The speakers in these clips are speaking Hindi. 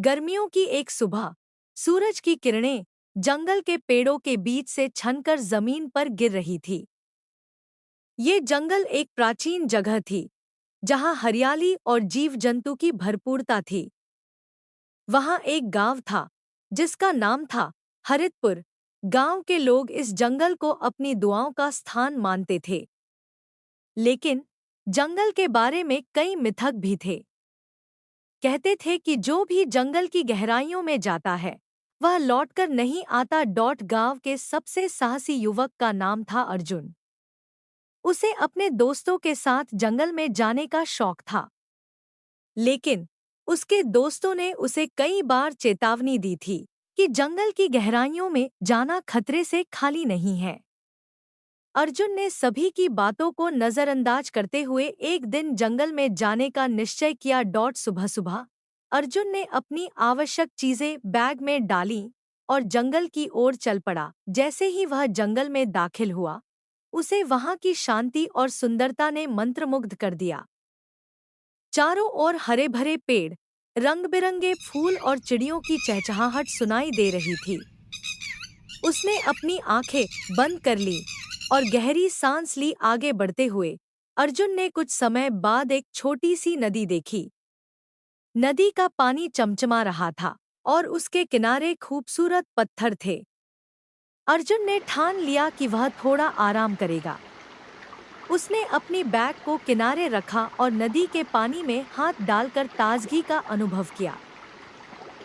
गर्मियों की एक सुबह सूरज की किरणें जंगल के पेड़ों के बीच से छनकर जमीन पर गिर रही थी। ये जंगल एक प्राचीन जगह थी जहां हरियाली और जीव जंतु की भरपूरता थी। वहां एक गांव था जिसका नाम था हरितपुर। गांव के लोग इस जंगल को अपनी दुआओं का स्थान मानते थे। लेकिन जंगल के बारे में कई मिथक भी थे। कहते थे कि जो भी जंगल की गहराइयों में जाता है वह लौटकर नहीं आता। गांव के सबसे साहसी युवक का नाम था अर्जुन। उसे अपने दोस्तों के साथ जंगल में जाने का शौक था। लेकिन उसके दोस्तों ने उसे कई बार चेतावनी दी थी कि जंगल की गहराइयों में जाना खतरे से खाली नहीं है। अर्जुन ने सभी की बातों को नजरअंदाज करते हुए एक दिन जंगल में जाने का निश्चय किया। सुबह सुबह अर्जुन ने अपनी आवश्यक चीजें बैग में डालीं और जंगल की ओर चल पड़ा। जैसे ही वह जंगल में दाखिल हुआ उसे वहां की शांति और सुंदरता ने मंत्रमुग्ध कर दिया। चारों ओर हरे भरे पेड़, रंग-बिरंगे फूल और चिड़ियों की चहचहाहट सुनाई दे रही थी। उसने अपनी आंखें बंद कर ली और गहरी सांस ली। आगे बढ़ते हुए अर्जुन ने कुछ समय बाद एक छोटी सी नदी देखी। नदी का पानी चमचमा रहा था और उसके किनारे खूबसूरत पत्थर थे। अर्जुन ने ठान लिया कि वह थोड़ा आराम करेगा। उसने अपनी बैग को किनारे रखा और नदी के पानी में हाथ डालकर ताजगी का अनुभव किया।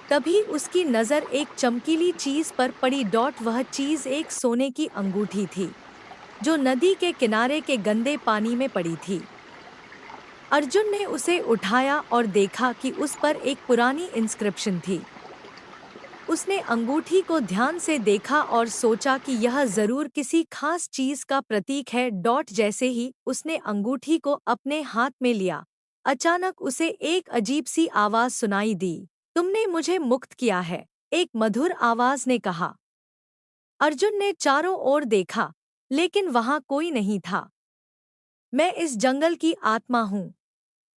तभी उसकी नज़र एक चमकीली चीज पर पड़ी। वह चीज एक सोने की अंगूठी थी जो नदी के किनारे के गंदे पानी में पड़ी थी। अर्जुन ने उसे उठाया और देखा कि उस पर एक पुरानी इंस्क्रिप्शन थी। उसने अंगूठी को ध्यान से देखा और सोचा कि यह जरूर किसी खास चीज का प्रतीक है। जैसे ही उसने अंगूठी को अपने हाथ में लिया अचानक उसे एक अजीब सी आवाज सुनाई दी। तुमने मुझे मुक्त किया है, एक मधुर आवाज ने कहा। अर्जुन ने चारों ओर देखा लेकिन वहां कोई नहीं था। मैं इस जंगल की आत्मा हूँ,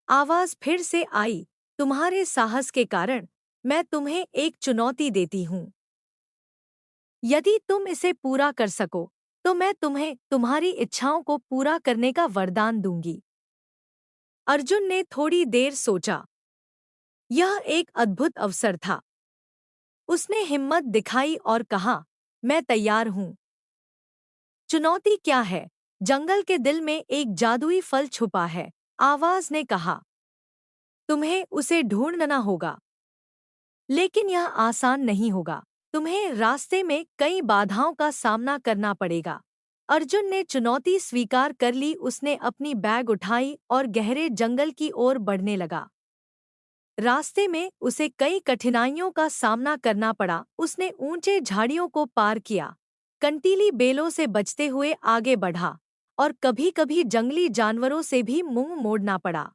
आवाज फिर से आई। तुम्हारे साहस के कारण मैं तुम्हें एक चुनौती देती हूँ। यदि तुम इसे पूरा कर सको तो मैं तुम्हें तुम्हारी इच्छाओं को पूरा करने का वरदान दूंगी। अर्जुन ने थोड़ी देर सोचा। यह एक अद्भुत अवसर था। उसने हिम्मत दिखाई और कहा, मैं तैयार हूँ। चुनौती क्या है? जंगल के दिल में एक जादुई फल छुपा है, आवाज ने कहा। तुम्हें उसे ढूंढना होगा, लेकिन यह आसान नहीं होगा। तुम्हें रास्ते में कई बाधाओं का सामना करना पड़ेगा। अर्जुन ने चुनौती स्वीकार कर ली। उसने अपनी बैग उठाई और गहरे जंगल की ओर बढ़ने लगा। रास्ते में उसे कई कठिनाइयों का सामना करना पड़ा। उसने ऊंचे झाड़ियों को पार किया, कंटीली बेलों से बचते हुए आगे बढ़ा और कभी-कभी जंगली जानवरों से भी मुंह मोड़ना पड़ा।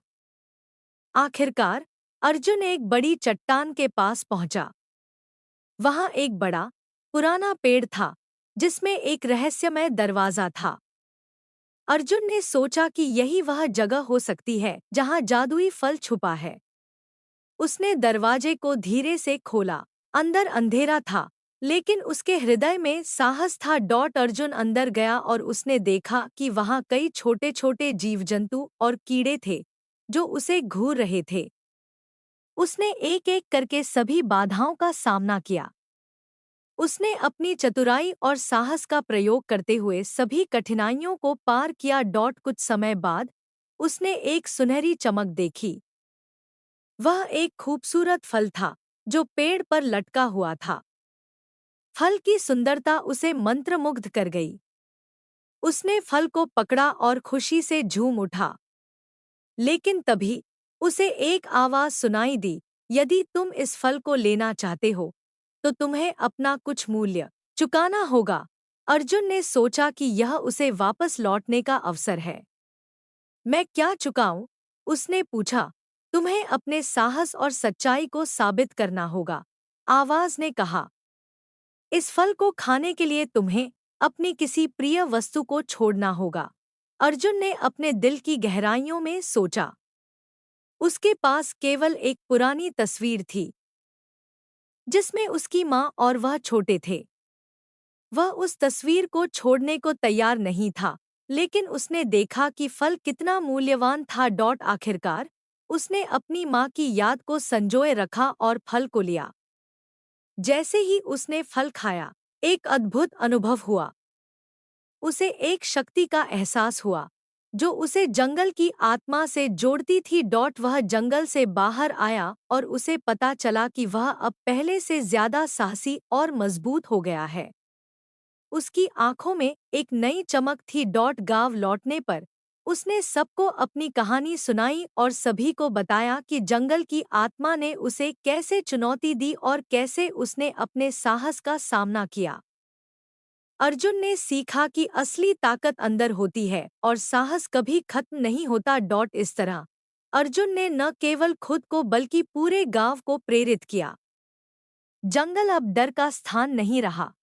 आखिरकार अर्जुन एक बड़ी चट्टान के पास पहुंचा। वहां एक बड़ा पुराना पेड़ था जिसमें एक रहस्यमय दरवाजा था। अर्जुन ने सोचा कि यही वह जगह हो सकती है जहां जादुई फल छुपा है। उसने दरवाजे को धीरे से खोला। अंदर अंधेरा था लेकिन उसके हृदय में साहस था। अर्जुन अंदर गया और उसने देखा कि वहां कई छोटे छोटे जीव जंतु और कीड़े थे जो उसे घूर रहे थे। उसने एक एक करके सभी बाधाओं का सामना किया। उसने अपनी चतुराई और साहस का प्रयोग करते हुए सभी कठिनाइयों को पार किया। कुछ समय बाद उसने एक सुनहरी चमक देखी। वह एक खूबसूरत फल था जो पेड़ पर लटका हुआ था। फल की सुंदरता उसे मंत्रमुग्ध कर गई। उसने फल को पकड़ा और खुशी से झूम उठा। लेकिन तभी उसे एक आवाज सुनाई दी, यदि तुम इस फल को लेना चाहते हो तो तुम्हें अपना कुछ मूल्य चुकाना होगा। अर्जुन ने सोचा कि यह उसे वापस लौटने का अवसर है। मैं क्या चुकाऊं? उसने पूछा। तुम्हें अपने साहस और सच्चाई को साबित करना होगा, आवाज ने कहा। इस फल को खाने के लिए तुम्हें अपनी किसी प्रिय वस्तु को छोड़ना होगा। अर्जुन ने अपने दिल की गहराइयों में सोचा। उसके पास केवल एक पुरानी तस्वीर थी जिसमें उसकी माँ और वह छोटे थे। वह उस तस्वीर को छोड़ने को तैयार नहीं था, लेकिन उसने देखा कि फल कितना मूल्यवान था। आखिरकार उसने अपनी माँ की याद को संजोए रखा और फल को लिया। जैसे ही उसने फल खाया, एक अद्भुत अनुभव हुआ। उसे एक शक्ति का एहसास हुआ जो उसे जंगल की आत्मा से जोड़ती थी। वह जंगल से बाहर आया और उसे पता चला कि वह अब पहले से ज्यादा साहसी और मजबूत हो गया है। उसकी आंखों में एक नई चमक थी। गांव लौटने पर उसने सबको अपनी कहानी सुनाई और सभी को बताया कि जंगल की आत्मा ने उसे कैसे चुनौती दी और कैसे उसने अपने साहस का सामना किया। अर्जुन ने सीखा कि असली ताकत अंदर होती है और साहस कभी खत्म नहीं होता। इस तरह अर्जुन ने न केवल खुद को बल्कि पूरे गांव को प्रेरित किया। जंगल अब डर का स्थान नहीं रहा,